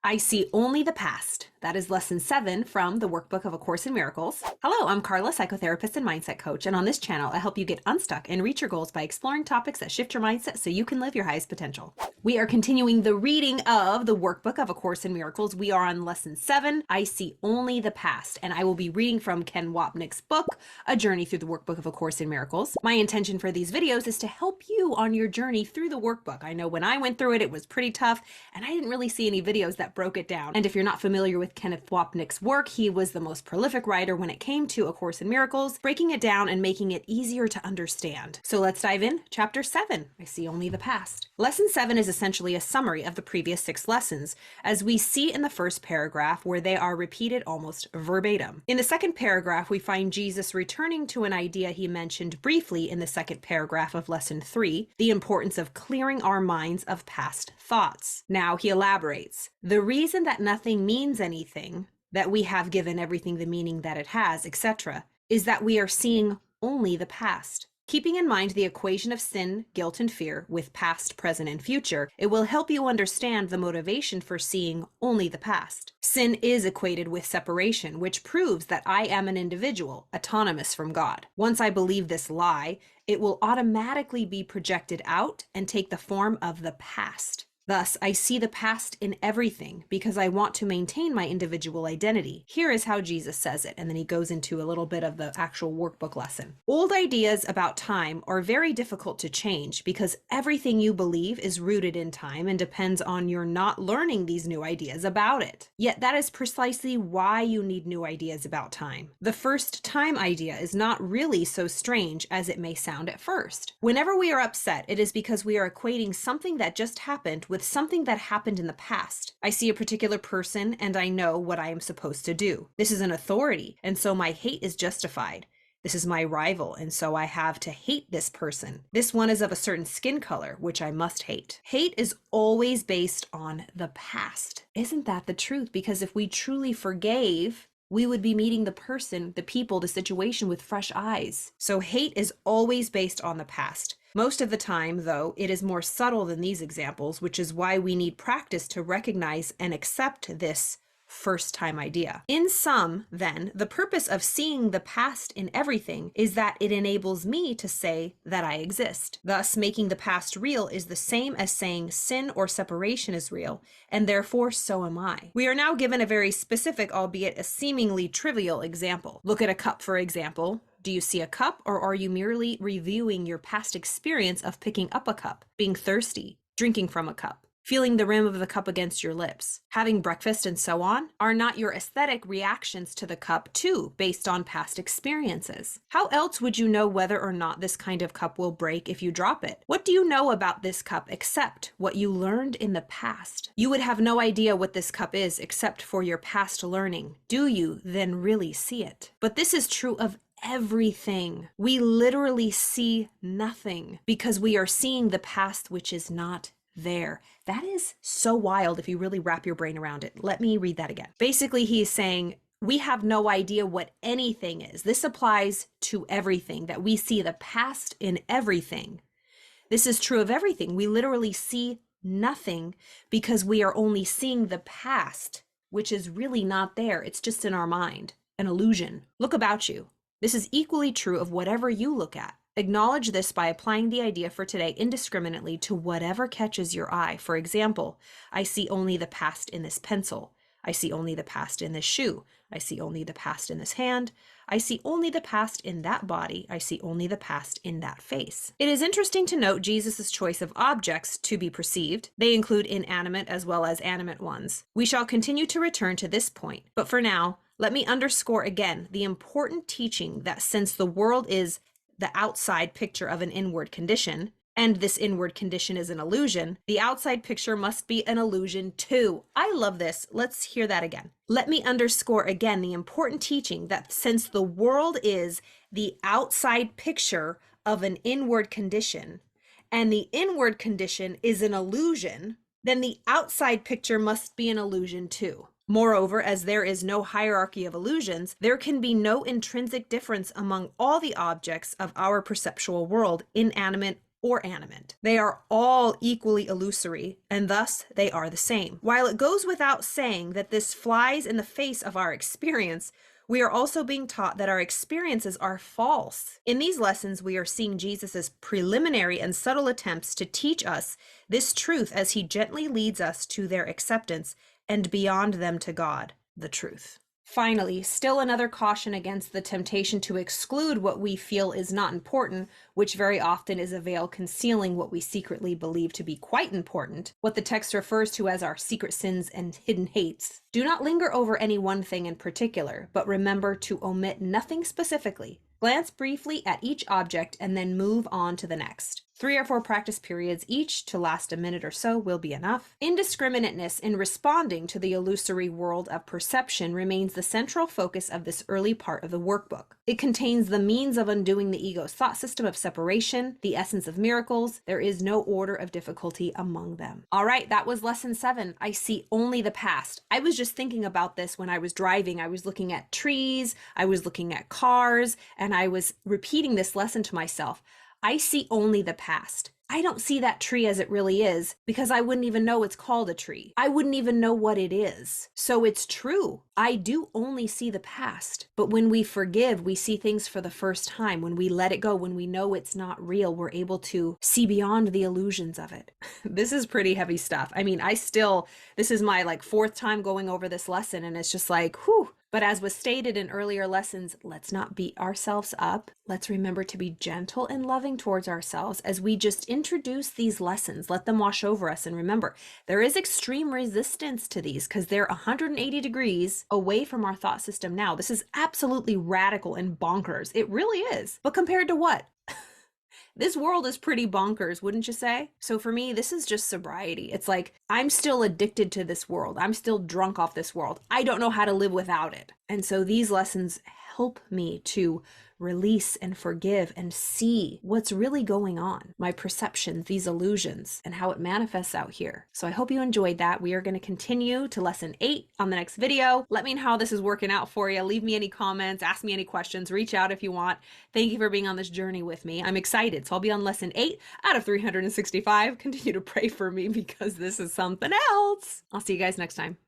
I see only the past. That is lesson 7 from the workbook of A Course in Miracles. Hello, I'm Carla, psychotherapist and mindset coach, and on this channel, I help you get unstuck and reach your goals by exploring topics that shift your mindset so you can live your highest potential. We are continuing the reading of the workbook of A Course in Miracles. We are on lesson 7, I see only the past, and I will be reading from Ken Wapnick's book, A Journey Through the Workbook of A Course in Miracles. My intention for these videos is to help you on your journey through the workbook. I know when I went through it, it was pretty tough, and I didn't really see any videos that broke it down. And if you're not familiar with Kenneth Wapnick's work, he was the most prolific writer when it came to A Course in Miracles, breaking it down and making it easier to understand. So let's dive in. Chapter 7, I see only the past. Lesson 7 is essentially a summary of the previous 6 lessons, as we see in the first paragraph where they are repeated almost verbatim. In the second paragraph, we find Jesus returning to an idea he mentioned briefly in the second paragraph of lesson 3, the importance of clearing our minds of past thoughts. Now he elaborates, the reason that nothing means anything, that we have given everything the meaning that it has, etc., is that we are seeing only the past. Keeping in mind the equation of sin, guilt, and fear with past, present, and future, it will help you understand the motivation for seeing only the past. Sin is equated with separation, which proves that I am an individual, autonomous from God. Once I believe this lie, it will automatically be projected out and take the form of the past. Thus, I see the past in everything because I want to maintain my individual identity. Here is how Jesus says it, and then he goes into a little bit of the actual workbook lesson. Old ideas about time are very difficult to change because everything you believe is rooted in time and depends on your not learning these new ideas about it. Yet that is precisely why you need new ideas about time. The first time idea is not really so strange as it may sound at first. Whenever we are upset, it is because we are equating something that just happened with something that happened in the past. I see a particular person and I know what I am supposed to do. This is an authority, and so my hate is justified. This is my rival, and so I have to hate this person. This one is of a certain skin color, which I must hate. Hate is always based on the past. Isn't that the truth? Because if we truly forgave, we would be meeting the person, the people, the situation with fresh eyes. So hate is always based on the past. Most of the time, though, it is more subtle than these examples, which is why we need practice to recognize and accept this first-time idea. In sum, then, the purpose of seeing the past in everything is that it enables me to say that I exist. Thus, making the past real is the same as saying sin or separation is real, and therefore so am I. We are now given a very specific, albeit a seemingly trivial example. Look at a cup, for example. Do you see a cup, or are you merely reviewing your past experience of picking up a cup, being thirsty, drinking from a cup, feeling the rim of the cup against your lips, having breakfast, and so on? Are not your aesthetic reactions to the cup too based on past experiences? How else would you know whether or not this kind of cup will break if you drop it? What do you know about this cup except what you learned in the past? You would have no idea what this cup is except for your past learning. Do you then really see it? But this is true of everything. We literally see nothing because we are seeing the past which is not there. That is so wild if you really wrap your brain around it. Let me read that again. Basically, he is saying we have no idea what anything is. This applies to everything, that we see the past in everything. This is true of everything. We literally see nothing because we are only seeing the past, which is really not there. It's just in our mind, an illusion. Look about you. This is equally true of whatever you look at. Acknowledge this by applying the idea for today indiscriminately to whatever catches your eye. For example, I see only the past in this pencil. I see only the past in this shoe. I see only the past in this hand. I see only the past in that body. I see only the past in that face. It is interesting to note Jesus' choice of objects to be perceived. They include inanimate as well as animate ones. We shall continue to return to this point, but for now, let me underscore again the important teaching that since the world is the outside picture of an inward condition, and this inward condition is an illusion, the outside picture must be an illusion too. I love this. Let's hear that again. Let me underscore again the important teaching that since the world is the outside picture of an inward condition, and the inward condition is an illusion, then the outside picture must be an illusion too. Moreover, as there is no hierarchy of illusions, there can be no intrinsic difference among all the objects of our perceptual world, inanimate or animate. They are all equally illusory, and thus they are the same. While it goes without saying that this flies in the face of our experience, we are also being taught that our experiences are false. In these lessons, we are seeing Jesus' preliminary and subtle attempts to teach us this truth as he gently leads us to their acceptance and beyond them to God, the truth. Finally, still another caution against the temptation to exclude what we feel is not important, which very often is a veil concealing what we secretly believe to be quite important, what the text refers to as our secret sins and hidden hates. Do not linger over any one thing in particular, but remember to omit nothing specifically. Glance briefly at each object and then move on to the next. 3 or 4 practice periods each to last a minute or so will be enough. Indiscriminateness in responding to the illusory world of perception remains the central focus of this early part of the workbook. It contains the means of undoing the ego's thought system of separation, the essence of miracles. There is no order of difficulty among them. All right, that was lesson 7. I see only the past. I was just thinking about this when I was driving. I was looking at trees, I was looking at cars, and I was repeating this lesson to myself. I see only the past. I don't see that tree as it really is because I wouldn't even know it's called a tree. I wouldn't even know what it is. So it's true. I do only see the past. But when we forgive, we see things for the first time. When we let it go, when we know it's not real, we're able to see beyond the illusions of it. This is pretty heavy stuff. I mean, this is my 4th time going over this lesson, and it's just like, whew. But as was stated in earlier lessons, let's not beat ourselves up. Let's remember to be gentle and loving towards ourselves as we just introduce these lessons. Let them wash over us. And remember, there is extreme resistance to these because they're 180 degrees away from our thought system now. This is absolutely radical and bonkers. It really is. But compared to what? This world is pretty bonkers, wouldn't you say? So for me, this is just sobriety. It's like, I'm still addicted to this world. I'm still drunk off this world. I don't know how to live without it. And so these lessons help me to release and forgive and see what's really going on, my perceptions, these illusions, and how it manifests out here. So I hope you enjoyed that. We are going to continue to lesson 8 on the next video. Let me know how this is working out for you. Leave me any comments, ask me any questions, reach out if you want. Thank you for being on this journey with me. I'm excited. So I'll be on lesson 8 out of 365. Continue to pray for me because this is something else. I'll see you guys next time.